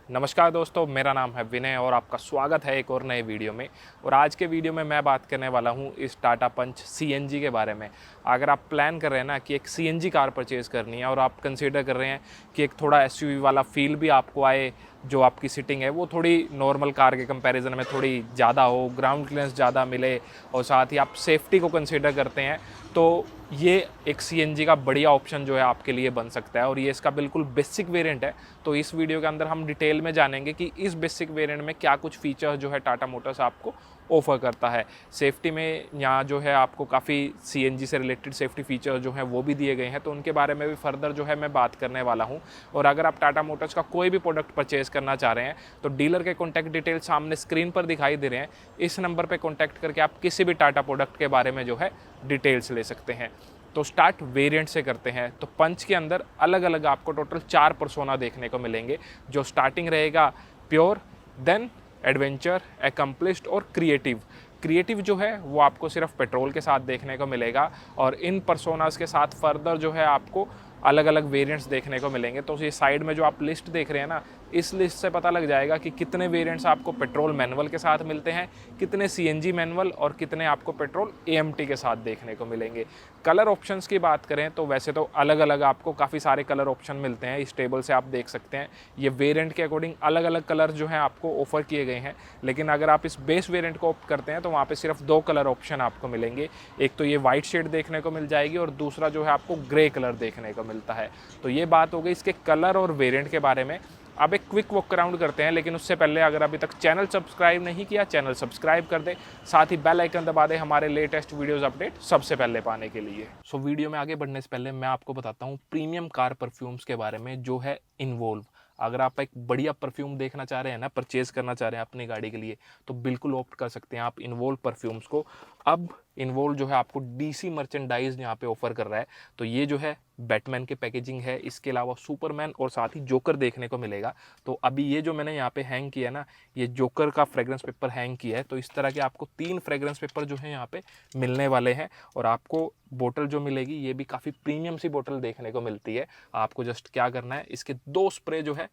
नमस्कार दोस्तों, मेरा नाम है विनय और आपका स्वागत है एक और नए वीडियो में। और आज के वीडियो में मैं बात करने वाला हूं इस टाटा पंच सीएनजी के बारे में। अगर आप प्लान कर रहे हैं ना कि एक सीएनजी कार परचेज़ करनी है और आप कंसीडर कर रहे हैं कि एक थोड़ा एसयूवी वाला फील भी आपको आए, जो आपकी सीटिंग है वो थोड़ी नॉर्मल कार के कंपैरिजन में थोड़ी ज़्यादा हो, ग्राउंड क्लियरेंस ज़्यादा मिले और साथ ही आप सेफ्टी को कंसीडर करते हैं, तो ये एक सीएनजी का बढ़िया ऑप्शन जो है आपके लिए बन सकता है। और ये इसका बिल्कुल बेसिक वेरिएंट है। तो इस वीडियो के अंदर हम डिटेल में जानेंगे कि इस बेसिक वेरिएंट में क्या कुछ फीचर्स जो है टाटा मोटर्स आपको ऑफर करता है। सेफ्टी में यहाँ जो है आपको काफ़ी सीएनजी से रिलेटेड सेफ्टी फीचर्स जो हैं वो भी दिए गए हैं, तो उनके बारे में भी फर्दर जो है मैं बात करने वाला हूँ। और अगर आप टाटा मोटर्स का कोई भी प्रोडक्ट परचेज़ करना चाह रहे हैं तो डीलर के कॉन्टैक्ट डिटेल सामने स्क्रीन पर दिखाई दे रहे हैं। इस नंबर पर कॉन्टैक्ट करके आप किसी भी टाटा प्रोडक्ट के बारे में जो है डिटेल्स ले सकते हैं। तो स्टार्ट वेरिएंट से करते हैं। तो पंच के अंदर अलग अलग आपको टोटल 4 पर्सोना देखने को मिलेंगे, जो स्टार्टिंग रहेगा प्योर, देन एडवेंचर, एकम्प्लिश्ड और क्रिएटिव। क्रिएटिव जो है वो आपको सिर्फ पेट्रोल के साथ देखने को मिलेगा और इन पर्सोनास के साथ फर्दर जो है आपको अलग अलग वेरिएंट्स देखने को मिलेंगे। तो ये साइड में जो आप लिस्ट देख रहे हैं ना, इस लिस्ट से पता लग जाएगा कि कितने वेरिएंट्स आपको पेट्रोल मैनुअल के साथ मिलते हैं, कितने सीएनजी मैनुअल और कितने आपको पेट्रोल एएमटी के साथ देखने को मिलेंगे। कलर ऑप्शंस की बात करें तो वैसे तो अलग अलग आपको काफ़ी सारे कलर ऑप्शन मिलते हैं। इस टेबल से आप देख सकते हैं ये वेरिएंट के अकॉर्डिंग अलग अलग कलर जो हैं आपको ऑफर किए गए हैं। लेकिन अगर आप इस बेस वेरिएंट को ऑप्ट करते हैं तो वहाँ पे सिर्फ 2 कलर ऑप्शन आपको मिलेंगे। एक तो ये वाइट शेड देखने को मिल जाएगी और दूसरा जो है आपको ग्रे कलर देखने को मिलता है। तो ये बात हो गई इसके कलर और वेरिएंट के बारे में। अब एक क्विक वॉक अराउंड करते हैं, लेकिन उससे पहले अगर अभी तक चैनल सब्सक्राइब नहीं किया, चैनल सब्सक्राइब कर दे, साथ ही बेल आइकन दबा दे हमारे लेटेस्ट वीडियोस अपडेट सबसे पहले पाने के लिए। सो वीडियो में आगे बढ़ने से पहले मैं आपको बताता हूँ प्रीमियम कार परफ्यूम्स के बारे में, जो है इन्वोल्व। अगर आप एक बढ़िया परफ्यूम देखना चाह रहे हैं ना, परचेज़ करना चाह रहे हैं अपनी गाड़ी के लिए, तो बिल्कुल ऑप्ट कर सकते हैं आप इन्वोल्व परफ्यूम्स को। अब इन्वोल्व जो है आपको डीसी मर्चेंडाइज यहाँ पे ऑफर कर रहा है। तो ये जो है बैटमैन के पैकेजिंग है, इसके अलावा सुपरमैन और साथ ही जोकर देखने को मिलेगा। तो अभी ये जो मैंने यहाँ पे हैंग किया ना, ये जोकर का फ्रेग्रेंस पेपर हैंग किया है। तो इस तरह के आपको 3 फ्रेग्रेंस पेपर जो है यहाँ पे मिलने वाले हैं। और आपको बोतल जो मिलेगी ये भी काफ़ी प्रीमियम सी बोतल देखने को मिलती है। आपको जस्ट क्या करना है, इसके 2 स्प्रे जो है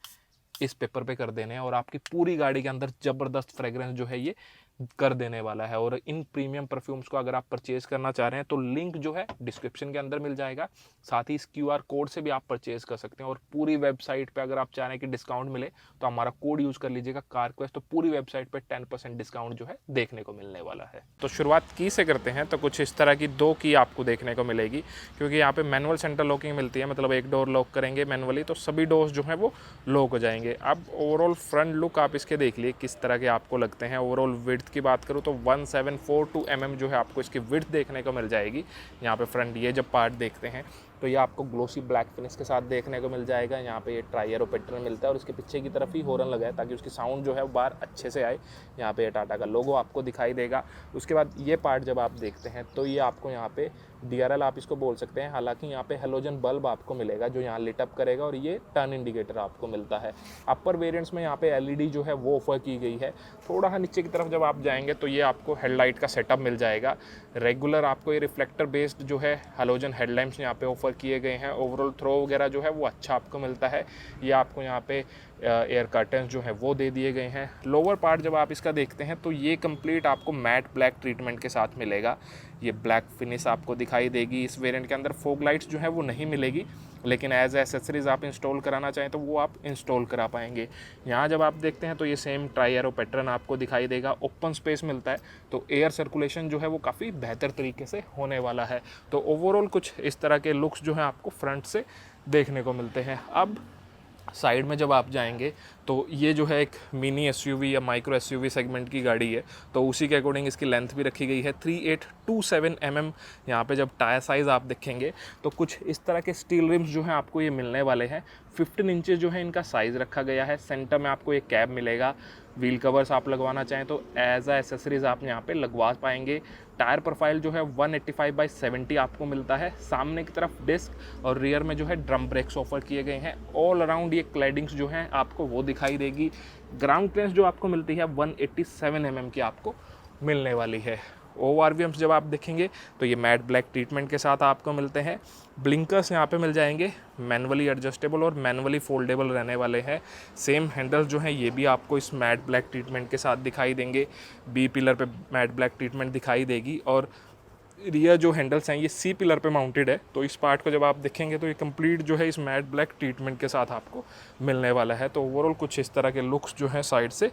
इस पेपर पे कर देने हैं और आपकी पूरी गाड़ी के अंदर ज़बरदस्त फ्रेग्रेंस जो है ये कर देने वाला है। और इन प्रीमियम परफ्यूम्स को अगर आप परचेज़ करना चाह रहे हैं तो लिंक जो है डिस्क्रिप्शन के अंदर मिल जाएगा। साथ ही इस QR कोड से भी आप परचेज़ कर सकते हैं। और पूरी वेबसाइट पे अगर आप चाह रहे हैं कि डिस्काउंट मिले तो हमारा कोड यूज़ कर लीजिएगा CarQuest, तो पूरी वेबसाइट पे 10% डिस्काउंट जो है देखने को मिलने वाला है। तो शुरुआत की से करते हैं। तो कुछ इस तरह की 2 की आपको देखने को मिलेगी, क्योंकि यहाँ पे मैनुअल सेंटर लॉकिंग मिलती है। मतलब एक डोर लॉक करेंगे मैनुअली तो सभी डोर्स जो हैं वो लॉक हो जाएंगे। अब ओवरऑल फ्रंट लुक आप इसके देख लिए किस तरह के आपको लगते हैं। ओवरऑल विड्थ की बात करूँ तो 1742 mm जो है आपको इसकी विड्थ देखने को मिल जाएगी। यहाँ पे फ्रंट ये जब पार्ट देखते हैं तो ये आपको ग्लोसी ब्लैक फिनिश के साथ देखने को मिल जाएगा। यहाँ पे ये ट्राइएरो पैटर्न मिलता है और इसके पीछे की तरफ ही हॉर्न लगा है ताकि उसकी साउंड जो है वो बाहर अच्छे से आए। यहाँ पे ये टाटा का लोगो आपको दिखाई देगा। उसके बाद ये पार्ट जब आप देखते हैं तो ये आपको यहाँ पे DRL आप इसको बोल सकते हैं। हालांकि यहाँ पे हेलोजन बल्ब आपको मिलेगा जो यहाँ लिट अप करेगा और ये टर्न इंडिकेटर आपको मिलता है। अपर वेरिएंट्स में यहाँ पे LED जो है वो ऑफर की गई है। थोड़ा नीचे की तरफ जब आप जाएंगे तो ये आपको हेडलाइट का सेटअप मिल जाएगा। रेगुलर आपको ये रिफ्लेक्टर बेस्ड जो है हेलोजन हेडलैम्प्स यहाँ पे ऑफर किए गए हैं। ओवरऑल थ्रो वगैरह जो है वो अच्छा आपको मिलता है। ये आपको यहाँ पे एयर कर्टन्स जो है वो दे दिए गए हैं। लोअर पार्ट जब आप इसका देखते हैं तो ये कंप्लीट आपको मैट ब्लैक ट्रीटमेंट के साथ मिलेगा। ये ब्लैक फिनिश आपको दिखाई देगी। इस वेरिएंट के अंदर फॉग लाइट्स जो है वो नहीं मिलेगी, लेकिन एज एसेसरीज आप इंस्टॉल कराना चाहें तो वो आप इंस्टॉल करा पाएंगे। यहाँ जब आप देखते हैं तो ये सेम ट्राइएरो पैटर्न आपको दिखाई देगा। ओपन स्पेस मिलता है तो एयर सर्कुलेशन जो है वो काफ़ी बेहतर तरीके से होने वाला है। तो ओवरऑल कुछ इस तरह के लुक्स जो हैं आपको फ्रंट से देखने को मिलते हैं। अब साइड में जब आप जाएंगे तो ये जो है एक मिनी SUV या माइक्रो SUV सेगमेंट की गाड़ी है, तो उसी के अकॉर्डिंग इसकी लेंथ भी रखी गई है 3827 mm। यहाँ पे जब टायर साइज़ आप देखेंगे तो कुछ इस तरह के स्टील रिम्स जो हैं आपको ये मिलने वाले हैं। 15 इंचेस जो है इनका साइज़ रखा गया है। सेंटर में आपको एक कैब मिलेगा। व्हील कवर्स आप लगवाना चाहें तो एज आ एसेसरीज आप यहाँ पे लगवा पाएंगे। टायर प्रोफाइल जो है 185/70 आपको मिलता है। सामने की तरफ डिस्क और रियर में जो है ड्रम ब्रेक्स ऑफर किए गए हैं। ऑल अराउंड ये क्लैडिंग्स जो हैं आपको वो दिखाई देगी। ग्राउंड क्लियरेंस जो आपको मिलती है 187 mm की आपको मिलने वाली है। ORVMs जब आप देखेंगे तो ये मैट ब्लैक ट्रीटमेंट के साथ आपको मिलते हैं। ब्लिंकर्स यहाँ पे मिल जाएंगे, मैनुअली एडजस्टेबल और मैनुअली फोल्डेबल रहने वाले हैं। सेम हैंडल्स जो हैं ये भी आपको इस मैट ब्लैक ट्रीटमेंट के साथ दिखाई देंगे। बी पिलर पे मैट ब्लैक ट्रीटमेंट दिखाई देगी और रियर जो हैंडल्स हैं ये सी पिलर पे माउंटेड है। तो इस पार्ट को जब आप देखेंगे तो ये कंप्लीट जो है इस मैट ब्लैक ट्रीटमेंट के साथ आपको मिलने वाला है। तो ओवरऑल कुछ इस तरह के लुक्स जो हैं साइड से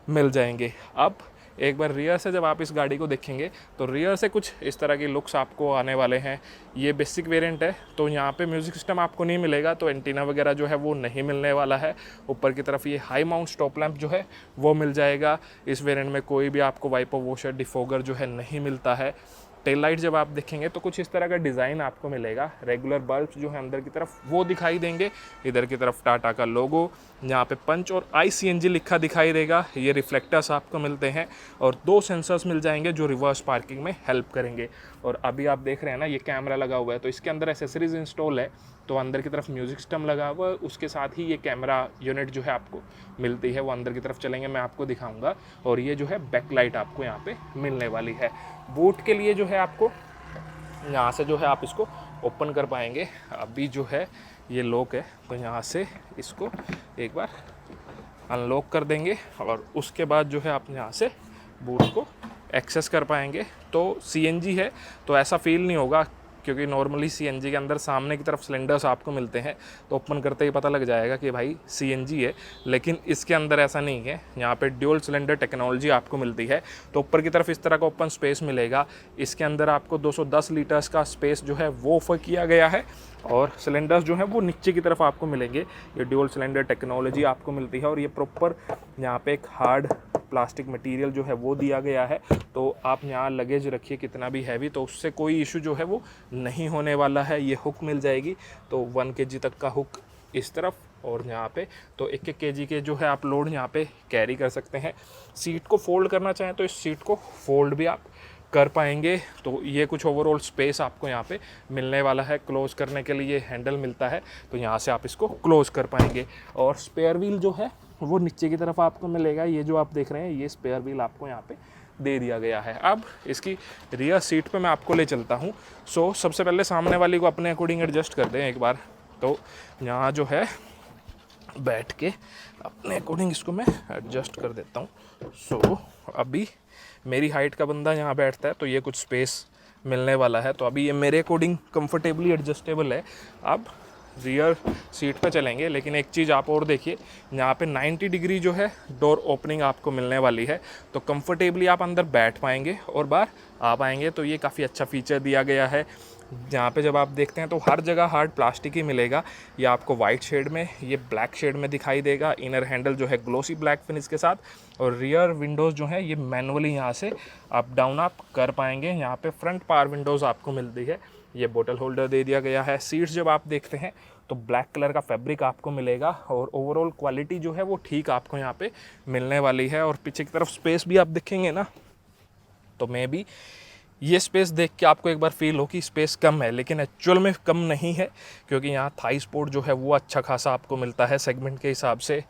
मिल जाएंगे। अब एक बार रियर से जब आप इस गाड़ी को देखेंगे तो रियर से कुछ इस तरह के लुक्स आपको आने वाले हैं। ये बेसिक वेरिएंट है तो यहाँ पे म्यूज़िक सिस्टम आपको नहीं मिलेगा, तो एंटीना वगैरह जो है वो नहीं मिलने वाला है। ऊपर की तरफ ये हाई माउंट स्टॉप लैंप जो है वो मिल जाएगा। इस वेरिएंट में कोई भी आपको वाइपर वॉशर डिफोगर जो है नहीं मिलता है। टेल लाइट जब आप देखेंगे तो कुछ इस तरह का डिज़ाइन आपको मिलेगा। रेगुलर बल्ब जो है अंदर की तरफ वो दिखाई देंगे। इधर की तरफ टाटा का लोगो, यहाँ पे पंच और ICNG लिखा दिखाई देगा। ये रिफ्लेक्टर्स आपको मिलते हैं और 2 सेंसर्स मिल जाएंगे जो रिवर्स पार्किंग में हेल्प करेंगे। और अभी आप देख रहे हैं ना ये कैमरा लगा हुआ है, तो इसके अंदर एसेसरीज इंस्टॉल है। तो अंदर की तरफ म्यूज़िक सिस्टम लगा हुआ है, उसके साथ ही ये कैमरा यूनिट जो है आपको मिलती है। वो अंदर की तरफ चलेंगे, मैं आपको दिखाऊंगा। और ये जो है बैकलाइट आपको यहाँ पे मिलने वाली है। बूट के लिए जो है आपको यहाँ से जो है आप इसको ओपन कर पाएंगे। अभी जो है ये लॉक है तो यहाँ से इसको एक बार अनलॉक कर देंगे और उसके बाद जो है आप यहाँ से बूट को एक्सेस कर पाएंगे। तो CNG है तो ऐसा फील नहीं होगा, क्योंकि नॉर्मली CNG के अंदर सामने की तरफ सिलेंडर्स आपको मिलते हैं तो ओपन करते ही पता लग जाएगा कि भाई CNG है, लेकिन इसके अंदर ऐसा नहीं है। यहाँ पे ड्यूल सिलेंडर टेक्नोलॉजी आपको मिलती है। तो ऊपर की तरफ इस तरह का ओपन स्पेस मिलेगा। इसके अंदर आपको 210 लीटर्स का स्पेस जो है वो ऑफर किया गया है और सिलेंडर्स जो हैं वो नीचे की तरफ आपको मिलेंगे। ये ड्यूल सिलेंडर टेक्नोलॉजी आपको मिलती है और ये प्रॉपर यहाँ पे एक हार्ड प्लास्टिक मटेरियल जो है वो दिया गया है। तो आप यहाँ लगेज रखिए कितना भी हैवी, तो उससे कोई इशू जो है वो नहीं होने वाला है। ये हुक मिल जाएगी, तो 1 kg तक का हुक इस तरफ और यहाँ पे तो 1-1 kg के जो है आप लोड यहाँ पे कैरी कर सकते हैं। सीट को फोल्ड करना चाहें तो इस सीट को फोल्ड भी आप कर पाएंगे। तो ये कुछ ओवरऑल स्पेस आपको यहाँ पे मिलने वाला है। क्लोज़ करने के लिए हैंडल मिलता है, तो यहाँ से आप इसको क्लोज़ कर पाएंगे। और स्पेयर व्हील जो है वो नीचे की तरफ आपको मिलेगा। ये जो आप देख रहे हैं ये स्पेयर व्हील आपको यहाँ पे दे दिया गया है। अब इसकी रियर सीट पे मैं आपको ले चलता हूँ। सो सबसे पहले सामने वाली को अपने अकॉर्डिंग एडजस्ट कर दें एक बार। तो यहाँ जो है बैठ के अपने अकॉर्डिंग इसको मैं एडजस्ट कर देता हूँ। सो अभी मेरी हाइट का बंदा यहाँ बैठता है तो ये कुछ स्पेस मिलने वाला है। तो अभी ये मेरे अकॉर्डिंग कंफर्टेबली एडजस्टेबल है। अब रियर सीट पे चलेंगे, लेकिन एक चीज़ आप और देखिए, यहाँ पे 90 डिग्री जो है डोर ओपनिंग आपको मिलने वाली है। तो कंफर्टेबली आप अंदर बैठ पाएंगे और बाहर आ पाएंगे। तो ये काफ़ी अच्छा फीचर दिया गया है। यहाँ पे जब आप देखते हैं तो हर जगह हार्ड प्लास्टिक ही मिलेगा। ये आपको वाइट शेड में, ये ब्लैक शेड में दिखाई देगा। इनर हैंडल जो है ग्लोसी ब्लैक फिनिश के साथ, और रियर विंडोज़ जो है ये मैनुअली यहाँ से अप डाउन आप कर पाएंगे। यहाँ पे फ्रंट पावर विंडोज़ आपको मिलती है। ये बोतल होल्डर दे दिया गया है। सीट्स जब आप देखते हैं तो ब्लैक कलर का फैब्रिक आपको मिलेगा और ओवरऑल क्वालिटी जो है वो ठीक आपको यहाँ पे मिलने वाली है। और पीछे की तरफ स्पेस भी आप देखेंगे ना, तो मैं भी ये स्पेस देख के आपको एक बार फील हो कि स्पेस कम है, लेकिन एक्चुअल में कम नहीं है, क्योंकि यहाँ थाई सपोर्ट जो है वो अच्छा खासा आपको मिलता है सेगमेंट के हिसाब से।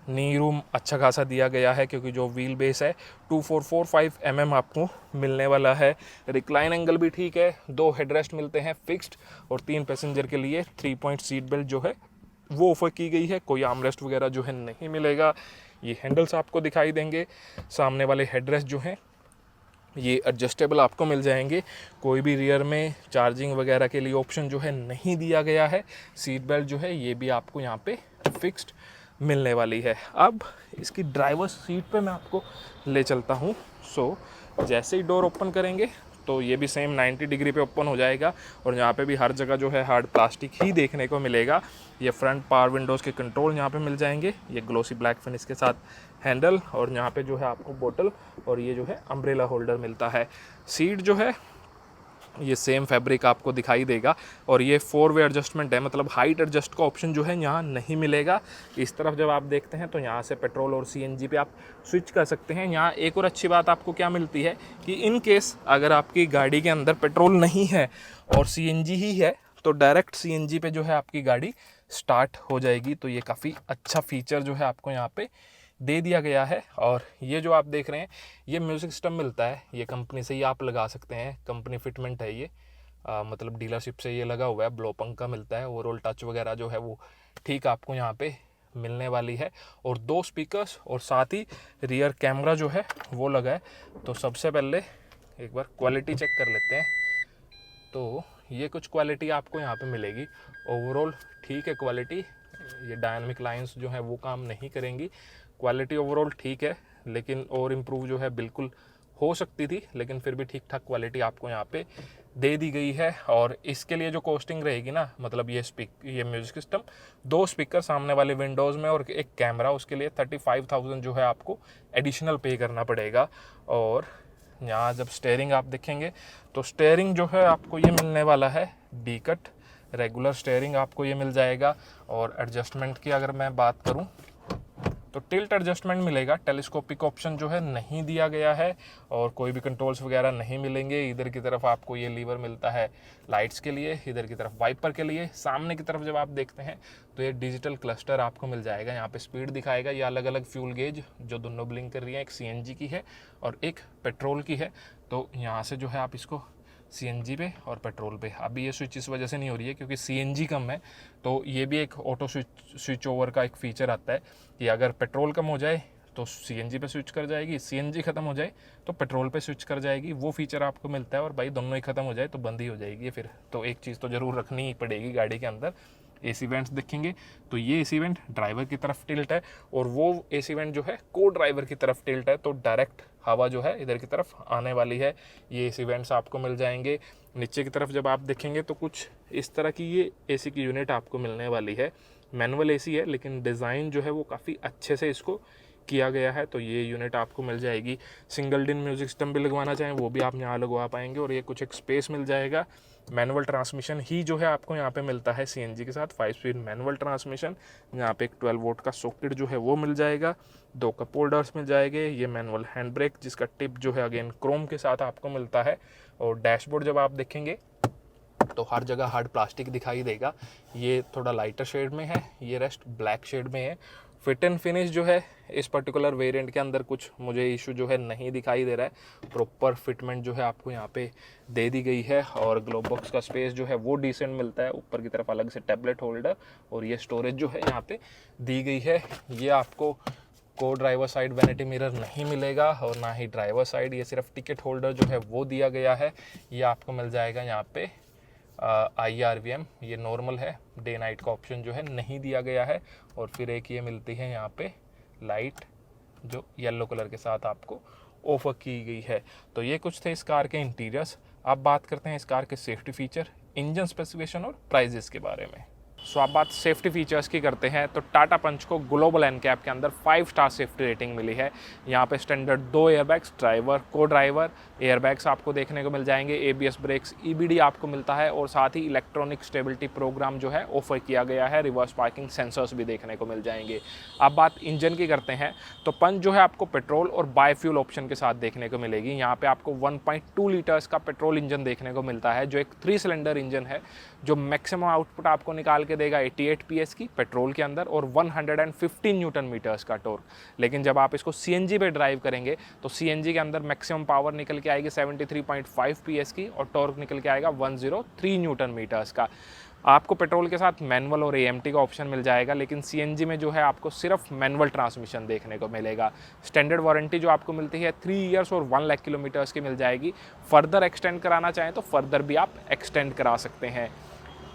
नी रूम अच्छा खासा दिया गया है, क्योंकि जो व्हील बेस है 2445 mm आपको मिलने वाला है। रिक्लाइन एंगल भी ठीक है। 2 हेडरेस्ट मिलते हैं फिक्स्ड और 3 पैसेंजर के लिए 3 पॉइंट सीट बेल्ट जो है वो ऑफर की गई है। कोई आर्मरेस्ट वगैरह जो है नहीं मिलेगा। ये हैंडल्स आपको दिखाई देंगे। सामने वाले हेडरेस्ट जो हैं ये एडजस्टेबल आपको मिल जाएंगे। कोई भी रियर में चार्जिंग वगैरह के लिए ऑप्शन जो है नहीं दिया गया है। सीट बेल्ट जो है ये भी आपको यहाँ पे फिक्स्ड मिलने वाली है। अब इसकी ड्राइवर सीट पे मैं आपको ले चलता हूँ। सो जैसे ही डोर ओपन करेंगे तो ये भी सेम 90 डिग्री पे ओपन हो जाएगा और यहाँ पे भी हर जगह जो है हार्ड प्लास्टिक ही देखने को मिलेगा। ये फ्रंट पावर विंडोज़ के कंट्रोल यहाँ पे मिल जाएंगे। ये ग्लोसी ब्लैक फिनिश के साथ हैंडल, और यहाँ पे जो है आपको बोतल और ये जो है अम्ब्रेला होल्डर मिलता है। सीट जो है ये सेम फैब्रिक आपको दिखाई देगा और ये 4 वे एडजस्टमेंट है, मतलब हाइट एडजस्ट का ऑप्शन जो है यहाँ नहीं मिलेगा। इस तरफ जब आप देखते हैं तो यहाँ से पेट्रोल और CNG पे आप स्विच कर सकते हैं। यहाँ एक और अच्छी बात आपको क्या मिलती है कि इन केस अगर आपकी गाड़ी के अंदर पेट्रोल नहीं है और CNG ही है तो डायरेक्ट CNG पे जो है आपकी गाड़ी स्टार्ट हो जाएगी। तो ये काफ़ी अच्छा फीचर जो है आपको यहाँ पे दे दिया गया है। और ये जो आप देख रहे हैं ये म्यूज़िक सिस्टम मिलता है, ये कंपनी से ही आप लगा सकते हैं, कंपनी फिटमेंट है ये, मतलब डीलरशिप से ये लगा हुआ है, ब्लोपंग का मिलता है। ओवरऑल टच वगैरह जो है वो ठीक आपको यहाँ पे मिलने वाली है। और 2 स्पीकर्स और साथ ही रियर कैमरा जो है वो लगा है। तो सबसे पहले एक बार क्वालिटी चेक कर लेते हैं। तो ये कुछ क्वालिटी आपको यहाँ पे मिलेगी। ओवरऑल ठीक है क्वालिटी, ये डायनामिक लाइंस जो है वो काम नहीं करेंगी। क्वालिटी ओवरऑल ठीक है, लेकिन और इम्प्रूव जो है बिल्कुल हो सकती थी, लेकिन फिर भी ठीक ठाक क्वालिटी आपको यहाँ पे दे दी गई है। और इसके लिए जो कॉस्टिंग रहेगी ना, मतलब ये म्यूज़िक सिस्टम, 2 स्पीकर सामने वाले विंडोज़ में और एक कैमरा, उसके लिए 35,000 जो है आपको एडिशनल पे करना पड़ेगा। और यहाँ जब स्टेयरिंग आप देखेंगे तो स्टेयरिंग जो है आपको ये मिलने वाला है डी कट, रेगुलर स्टेयरिंग आपको ये मिल जाएगा। और एडजस्टमेंट की अगर मैं बात करूँ तो टिल्ट एडजस्टमेंट मिलेगा, टेलीस्कोपिक ऑप्शन जो है नहीं दिया गया है, और कोई भी कंट्रोल्स वगैरह नहीं मिलेंगे। इधर की तरफ आपको ये लीवर मिलता है लाइट्स के लिए, इधर की तरफ वाइपर के लिए। सामने की तरफ जब आप देखते हैं तो ये डिजिटल क्लस्टर आपको मिल जाएगा, यहाँ पे स्पीड दिखाएगा। ये अलग अलग फ्यूल गेज जो दोनों ब्लिंक कर रही है, एक सीएनजी की है और एक पेट्रोल की है। तो यहाँ से जो है आप इसको सीएनजी पे और पेट्रोल पे, अभी ये स्विच इस वजह से नहीं हो रही है क्योंकि सीएनजी कम है, तो ये भी एक ऑटो स्विच ओवर का एक फ़ीचर आता है कि अगर पेट्रोल कम हो जाए तो सीएनजी पे स्विच कर जाएगी, सीएनजी ख़त्म हो जाए तो पेट्रोल पे स्विच कर जाएगी, वो फीचर आपको मिलता है। और भाई दोनों ही ख़त्म हो जाए तो बंद ही हो जाएगी फिर। तो एक चीज़ तो ज़रूर रखनी ही पड़ेगी गाड़ी के अंदर। एसी वेंट्स देखेंगे तो ये एसी वेंट ड्राइवर की तरफ टिल्ट है, और वो एसी वेंट जो है को ड्राइवर की तरफ टिल्ट है, तो डायरेक्ट हवा जो है इधर की तरफ आने वाली है। ये एसी वेंट्स आपको मिल जाएंगे। नीचे की तरफ जब आप देखेंगे तो कुछ इस तरह की ये एसी की यूनिट आपको मिलने वाली है। मैनुअल एसी है, लेकिन डिज़ाइन जो है वो काफ़ी अच्छे से इसको किया गया है, तो ये यूनिट आपको मिल जाएगी। सिंगल डिन म्यूजिक सिस्टम भी लगवाना चाहें वो भी आप यहाँ लगवा पाएंगे। और ये कुछ एक स्पेस मिल जाएगा। मैनुअल ट्रांसमिशन ही जो है आपको यहाँ पे मिलता है सीएनजी के साथ, 5 स्पीड मैनुअल ट्रांसमिशन। यहाँ पे एक 12 वोल्ट का सॉकेट जो है वो मिल जाएगा, 2 कप होल्डर्स मिल जाएंगे। ये मैनुअल हैंड ब्रेक जिसका टिप जो है अगेन क्रोम के साथ आपको मिलता है। और डैशबोर्ड जब आप देखेंगे तो हर जगह हार्ड प्लास्टिक दिखाई देगा। ये थोड़ा लाइटर शेड में है, ये रेस्ट ब्लैक शेड में है। फिट एंड फिनिश जो है इस पर्टिकुलर वेरिएंट के अंदर कुछ मुझे इशू जो है नहीं दिखाई दे रहा है। प्रॉपर फिटमेंट जो है आपको यहाँ पे दे दी गई है। और ग्लोब बॉक्स का स्पेस जो है वो डिसेंट मिलता है, ऊपर की तरफ अलग से टैबलेट होल्डर, और ये स्टोरेज जो है यहाँ पे दी गई है। ये आपको को ड्राइवर साइड वैनिटी मिरर नहीं मिलेगा और ना ही ड्राइवर साइड, ये सिर्फ टिकट होल्डर जो है वो दिया गया है। ये आपको मिल जाएगा यहाँ पे IRVM, ये नॉर्मल है, डे नाइट का ऑप्शन जो है नहीं दिया गया है। और फिर एक ये मिलती है यहाँ पे लाइट जो येलो कलर के साथ आपको ऑफर की गई है। तो ये कुछ थे इस कार के इंटीरियर्स। अब बात करते हैं इस कार के सेफ्टी फीचर, इंजन स्पेसिफिकेशन और प्राइजेस के बारे में। सो आप बात सेफ्टी फीचर्स की करते हैं तो टाटा पंच को ग्लोबल एनकैप के अंदर 5 स्टार सेफ्टी रेटिंग मिली है। यहाँ पे स्टैंडर्ड 2 एयरबैग्स, ड्राइवर को ड्राइवर एयरबैग्स आपको देखने को मिल जाएंगे, ABS ब्रेक्स, EBD आपको मिलता है, और साथ ही इलेक्ट्रॉनिक स्टेबिलिटी प्रोग्राम जो है ऑफर किया गया है। रिवर्स पार्किंग सेंसर्स भी देखने को मिल जाएंगे। अब बात इंजन की करते हैं तो पंच जो है आपको पेट्रोल और बायोफ्यूल ऑप्शन के साथ देखने को मिलेगी। यहाँ पे आपको 1.2 लीटर्स का पेट्रोल इंजन देखने को मिलता है, जो एक 3 सिलेंडर इंजन है, जो मैक्सिमम आउटपुट आपको निकाल के देगा 88 PS की पेट्रोल के अंदर और 115 न्यूटन मीटर्स का टॉर्क। लेकिन जब आप इसको CNG पे ड्राइव करेंगे तो CNG के अंदर मैक्सिमम पावर निकल के आएगी 73.5 PS की और टॉर्क निकल के आएगा 103 न्यूटन मीटर्स का। आपको पेट्रोल के साथ मैनुअल और AMT का ऑप्शन मिल जाएगा, लेकिन CNG में जो है आपको सिर्फ मैनुअल ट्रांसमिशन देखने को मिलेगा। स्टैंडर्ड वारंटी जो आपको मिलती है 3 ईयर्स और 1 लाख किलोमीटर्स की मिल जाएगी। फर्दर एक्सटेंड कराना चाहें तो फर्दर भी आप एक्सटेंड करा सकते हैं।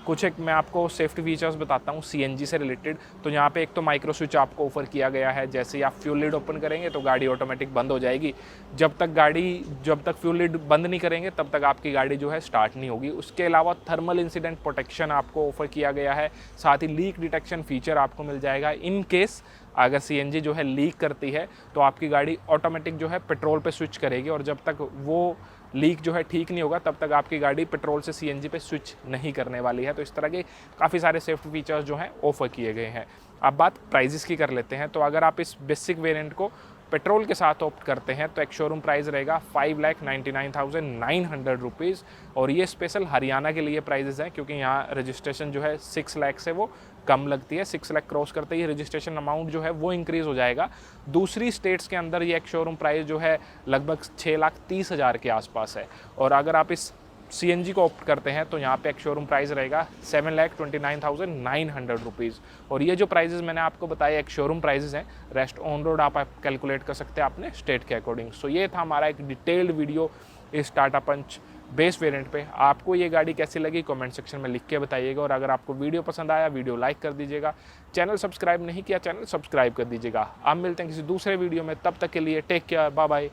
कुछ एक मैं आपको सेफ्टी फीचर्स बताता हूँ CNG से रिलेटेड। तो यहाँ पे एक तो माइक्रो स्विच आपको ऑफर किया गया है, जैसे ही आप फ्यूल लिड ओपन करेंगे तो गाड़ी ऑटोमेटिक बंद हो जाएगी। जब तक फ्यूल लिड बंद नहीं करेंगे तब तक आपकी गाड़ी जो है स्टार्ट नहीं होगी। उसके अलावा थर्मल इंसिडेंट प्रोटेक्शन आपको ऑफर किया गया है, साथ ही लीक डिटेक्शन फीचर आपको मिल जाएगा। इन केस अगर CNG जो है लीक करती है तो आपकी गाड़ी ऑटोमेटिक जो है पेट्रोल पे स्विच करेगी, और जब तक वो लीक जो है ठीक नहीं होगा तब तक आपकी गाड़ी पेट्रोल से CNG पे स्विच नहीं करने वाली है। तो इस तरह के काफ़ी सारे सेफ्टी फीचर्स जो हैं ऑफर किए गए हैं। अब बात प्राइजेस की कर लेते हैं। तो अगर आप इस बेसिक वेरिएंट को पेट्रोल के साथ ऑप्ट करते हैं तो एक शोरूम प्राइस रहेगा 5,99,900 रुपीज़, और ये स्पेशल हरियाणा के लिए प्राइजेस हैं क्योंकि यहाँ रजिस्ट्रेशन जो है 6 लाख से वो कम लगती है। 6 लाख क्रॉस करते ही रजिस्ट्रेशन अमाउंट जो है वो इंक्रीज़ हो जाएगा। दूसरी स्टेट्स के अंदर ये एक शोरूम प्राइस जो है लगभग 6,30,000 के आसपास है। और अगर आप इस CNG को ऑप्ट करते हैं तो यहाँ पे एक शोरूम प्राइस रहेगा 7,29,900 रुपीज़। और ये जो प्राइजेज़ मैंने आपको बताया एक शोरूम प्राइजेज़ हैं, रेस्ट ऑन रोड आप कैलकुलेट कर सकते हैं अपने स्टेट के अकॉर्डिंग। सो ये था हमारा एक डिटेल्ड वीडियो इस टाटा पंच बेस वेरिएंट पे। आपको ये गाड़ी कैसी लगी कमेंट सेक्शन में लिख के बताइएगा। और अगर आपको वीडियो पसंद आया वीडियो लाइक कर दीजिएगा। चैनल सब्सक्राइब नहीं किया चैनल सब्सक्राइब कर दीजिएगा। आप मिलते हैं किसी दूसरे वीडियो में, तब तक के लिए टेक केयर, बाय बाय,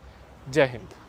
जय हिंद।